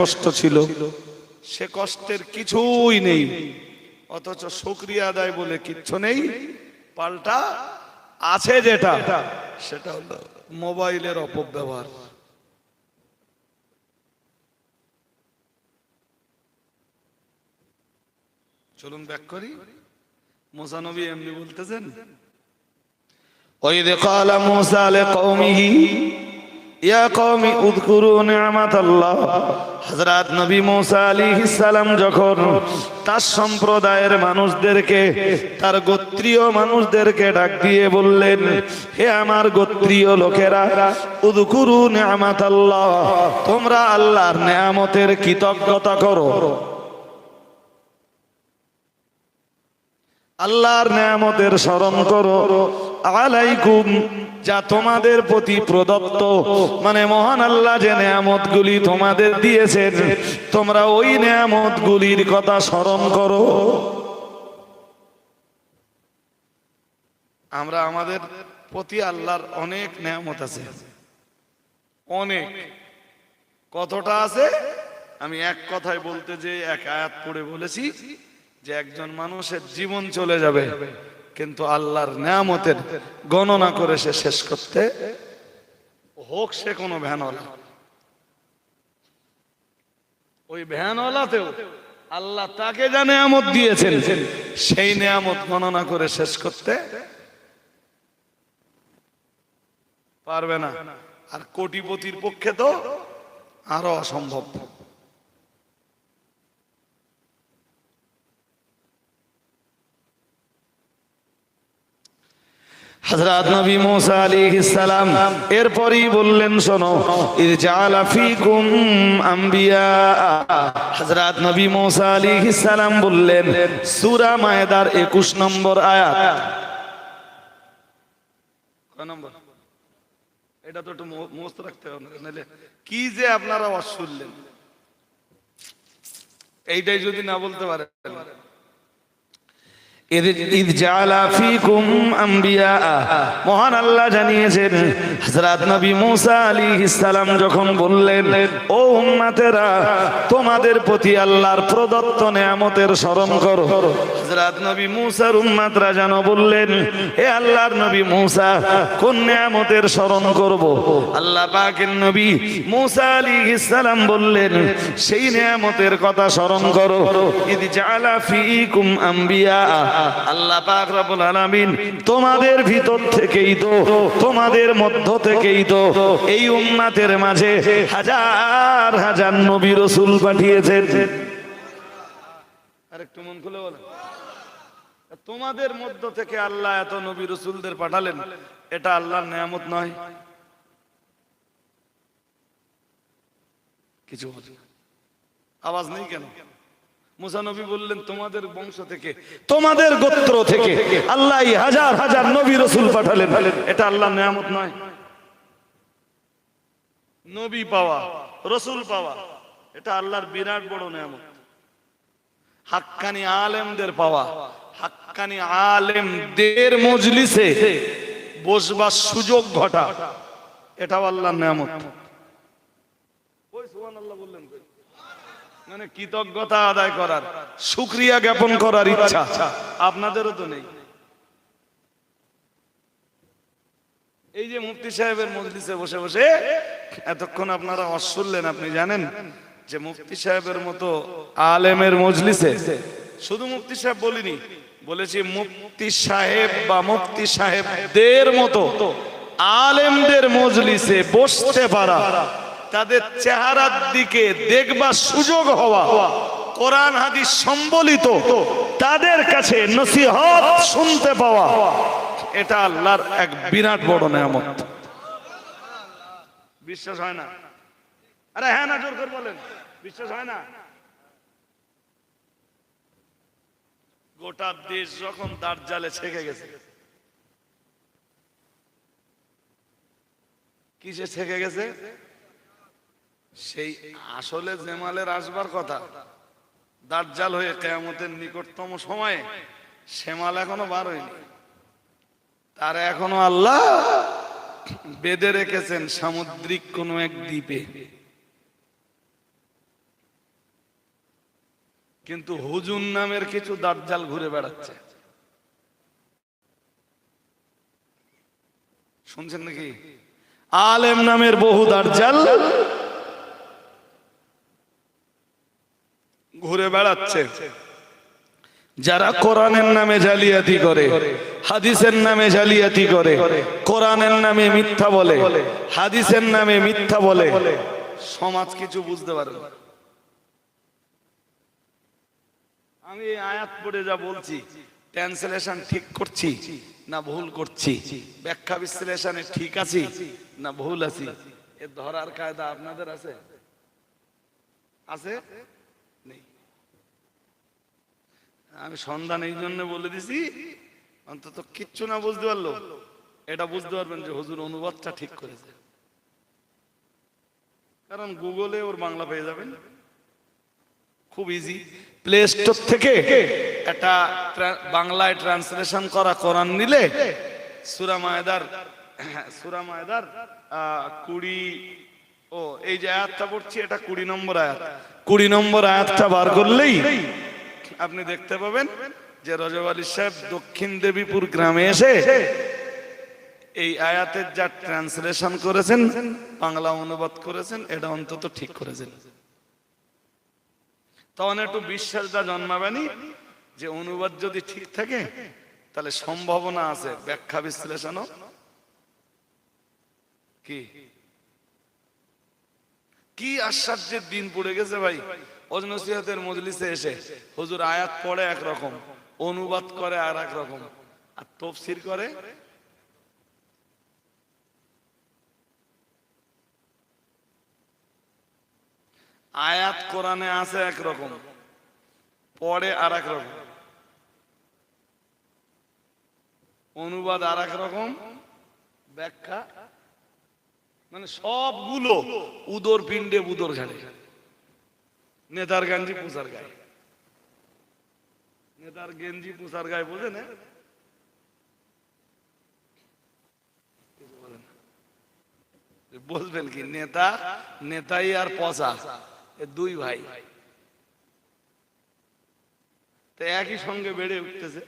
কষ্ট ছিল, সে কষ্টের কিছুই নেই, অথচ শুকরিয়া আদায় বলে কিচ্ছু নেই। পাল্টা আছে যেটা, সেটা হলো মোবাইলের অপব্যবহার। চলুন ব্যাক করি। মুসা নবী এমনি বলতেছেন, ওয়াইদ ক্বালা মূসা লিকওমিহি ইয়া কওমি উযকুরু নি'মাতাল্লাহ। হযরত নবী মূসা আলাইহিস সালাম যখন তার সম্প্রদায়ের মানুষদেরকে, তার গোত্রীয় মানুষদেরকে ডাক দিয়ে বললেন, হে আমার গোত্রীয় লোকেরা, উযকুরু নি'মাতাল্লাহ, তোমরা আল্লাহর নেয়ামতের কৃতজ্ঞতা করো। আল্লাহর নেয়ামতের স্মরণ করো, আলাইকুম, যা তোমাদের প্রতি প্রদত্ত, মানে মহান আল্লাহ যে নেয়ামতগুলি তোমাদের দিয়েছেন, তোমরা ওই নেয়ামতগুলির কথা স্মরণ করো। আমরা আমাদের প্রতি আল্লাহর অনেক নেয়ামত আছে, অনেক। কতটা আছে আমি এক কথায় বলতে যে এক আয়াত পড়ে বলেছি যে একজন মানুষের জীবন চলে যাবে, কিন্তু আল্লাহর নেয়ামতের গণনা করে সে শেষ করতে, হোক সে কোনো ভ্যানওয়ালা, ওই ভ্যানওয়ালাতেও আল্লাহ তাকে যা নেয়ামত দিয়েছেন সেই নেয়ামত গণনা করে শেষ করতে পারবে না। আর কোটিপতির পক্ষে তো আরো অসম্ভব। হযরত নবী মূসা আলাইহিস সালাম এরপরই বললেন, শোনো, ইরজালা ফীকুম আম্বিয়া। হযরত নবী মূসা আলাইহিস সালাম বললেন, সূরা মায়েদার 21 নম্বর আয়াত। কয় নম্বর? এটা তো একটু মুখস্থ রাখতে হবে, নাহলে কি যে আপনারা ওয়াজ শুনলেন, এইটাই যদি না বলতে পারেন। মহান আল্লাহ জানিয়েছেন, হযরত নবী মূসা আলাইহিস সালাম যখন বললেন, ও উম্মতেরা, তোমাদের প্রতি আল্লাহর প্রদত্ত নেয়ামতের স্মরণ করো। হযরত নবী মূসার উম্মতরা যেন বললেন, হে আল্লাহর নবী মূসা, কোন নেয়ামতের স্মরণ করব? আল্লাহ পাকের নবী মূসা আলাইহিস সালাম বললেন, সেই নেয়ামতের কথা স্মরণ করো, ইদ জাআলা ফীকুম আম্বিয়া। আল্লাহ পাক রব্বুল আলামিন তোমাদের ভিতর থেকেই তো, তোমাদের মধ্য থেকেই তো এই উম্মতের মাঝে হাজার হাজার নবী রাসূল পাঠিয়েছেন। আরেকটু মন খুলে বলেন, তোমাদের মধ্য থেকে আল্লাহ এত নবী রাসূলদের পাঠালেন, এটা আল্লাহর নেয়ামত নয়? কিছু আওয়াজ নেই কেন? মূসা নবী বললেন, তোমাদের বংশ থেকে, তোমাদের গোত্র থেকে আল্লাহ হাজার হাজার নবী রাসূল পাঠালেন, এটা আল্লাহর নেয়ামত নয়? নবী পাওয়া, রাসূল পাওয়া, এটা আল্লাহর বিরাট বড় নেয়ামত। হাক্কানি আলেমদের পাওয়া, হাক্কানি আলেমদের মজলিসে বসবার সুযোগ ঘটা, এটাও আল্লাহর নেয়ামত। ওই সুবহানাল্লাহ বললেন, মানে কৃতজ্ঞতা আদায় করার, শুকরিয়া জ্ঞাপন করার ইচ্ছা আপনাদেরও তো নেই। এই যে মুফতি সাহেবের মজলিসে বসে বসে এতক্ষণ আপনারা ওয়াজ শুনলেন, আপনি জানেন যে মুফতি সাহেবের মতো আলেমের মজলিসে, শুধু মুফতি সাহেব বলিনি, বলেছি মুফতি সাহেব বা মুফতি সাহেবদের মতো আলেমদের মজলিসে বসতে পারা, তাদের চেহারার দিকে দেখবার সুযোগ হওয়া, কোরআন হাদিস সম্বলিত তাদের কাছে নসিহত শুনতে পাওয়া, এটা আল্লাহর এক বিরাট বড় নেয়ামত। বিশ্বাস হয় না? আরে হ্যাঁ না, জোর করে বলেন, বিশ্বাস হয় না? গোটা দেশ যখন দাজ্জালে ছেকে গেছে, কিসে ছেকে গেছে? সেই আসলে জেমালের আসবার কথা, দাজ্জাল হয়ে কিয়ামতের নিকটতম সময়ে, সেমাল এখনো বার হয়নি, তার এখনো আল্লাহ বেঁধে রেখেছেন সামুদ্রিক কোন এক দ্বীপে। কিন্তু হুজুর নামের কিছু দাজ্জাল ঘুরে বেড়াচ্ছে, শুনছেন নাকি? আলেম নামের বহু দাজ্জাল ঘুরে বেড়াচ্ছে, যারা কোরআনের নামে জালিয়াতি করে, হাদিসের নামে জালিয়াতি করে, কোরআনের নামে মিথ্যা বলে, হাদিসের নামে মিথ্যা বলে, সমাজ কিছু বুঝতে পারে না। আমি এই আয়াত পড়ে যা বলছি, ট্রান্সলেশন ঠিক করছি না ভুল করছি, ব্যাখ্যা বিশ্লেষণে ঠিক আছি না ভুল আছি, এ ধরার কায়দা আপনাদের আছে? আছে? নেই। আমি সন্ধান এই জন্য বলে দিছি, অন্তত কিচ্ছু না বুঝতে পারলো এটা বুঝতে পারবেন যে হুজুর অনুবাদটা ঠিক করেছে। কারণ গুগলে ওর বাংলা পেয়ে যাবেন খুব ইজি। প্লে স্টোর থেকে একটা বাংলায় ট্রান্সলেশন করা কোরআন নিলে সূরা মায়দার 20, ও এই যে আয়াতটা পড়ছি এটা 20 নম্বর আয়াত, 20 নম্বর আয়াতটা বার করলেই আপনি দেখতে পাবেন যে রজব আলী সাহেব দক্ষিণ দেবীপুর গ্রামে এসে এই আয়াতের যা ট্রান্সলেশন করেছেন, বাংলা অনুবাদ করেছেন, এটা অন্তত ঠিক করেছেন। তখন একটু বিশ্বাসটা জন্মাবেনি যে অনুবাদ যদি ঠিক থাকে তাহলে সম্ভাবনা আছে ব্যাখ্যা বিশ্লেষণও কি আশ্চর্যের দিন পড়ে গেছে ভাই। ওয়াজ নসিহতের মজলিসে এসে হুজুর আয়াত পড়ে একরকম, অনুবাদ করে আর এক রকম, আর তাফসীর করে আয়াত কোরআনে আছে একরকম, পড়ে আর এক রকম, অনুবাদ আর এক রকম, ব্যাখ্যা, মানে সবগুলো উদর পিণ্ডে বুদর ঘাড়ে, নেতার গেঞ্জি পুষার গায়ে, নেতার গেঞ্জি পুষার গায়ে, বোঝে না? বলবেন কি নেতা, নেতাই আর পচা দুই ভাই তো একই সঙ্গে বেড়ে উঠতেছে।